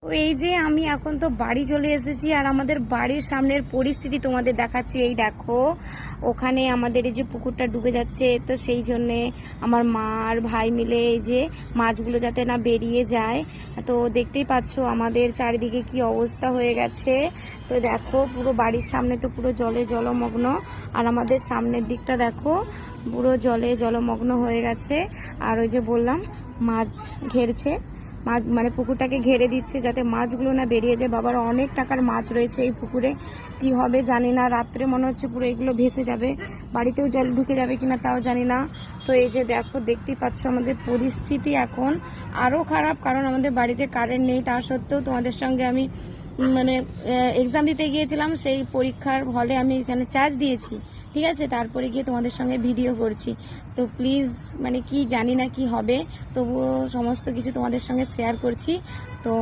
তো এই যে আমি এখন তো বাড়ি চলে এসেছি, আর আমাদের বাড়ির সামনের পরিস্থিতি তোমাদের দেখাচ্ছি। এই দেখো, ওখানে আমাদের এই যে পুকুরটা ডুবে যাচ্ছে, তো সেই জন্যে আমার মা আর ভাই মিলে এই যে মাছগুলো যাতে না বেরিয়ে যায়, তো দেখতেই পাচ্ছো আমাদের চারিদিকে কি অবস্থা হয়ে গেছে। তো দেখো পুরো বাড়ির সামনে তো পুরো জলে জলমগ্ন, আর আমাদের সামনের দিকটা দেখো পুরো জলে জলমগ্ন হয়ে গেছে। আর ওই যে বললাম মাছ ঘেরছে, মাছ মানে পুকুরটাকে ঘেরে দিচ্ছে যাতে মাছগুলো না বেরিয়ে যায়। বাবার অনেক টাকার মাছ রয়েছে এই পুকুরে, কি হবে জানি না। রাত্রে মনে হচ্ছে পুরো এগুলো ভেসে যাবে, বাড়িতেও জল ঢুকে যাবে কিনা তাও জানি না। তো এই যে দেখো, দেখতেই পাচ্ছ আমাদের পরিস্থিতি এখন আরও খারাপ, কারণ আমাদের বাড়িতে কারেন্ট নেই। তা সত্ত্বেও তোমাদের সঙ্গে আমি মানে এক্সাম দিতে গিয়েছিলাম, সেই পরীক্ষার হলে আমি এখানে চার্জ দিয়েছি, ঠিক আছে, তারপরে গিয়ে তোমাদের সঙ্গে ভিডিও করছি। তো প্লিজ, মানে কি জানি না কি হবে, তবুও সমস্ত কিছু তোমাদের সঙ্গে শেয়ার করছি। তো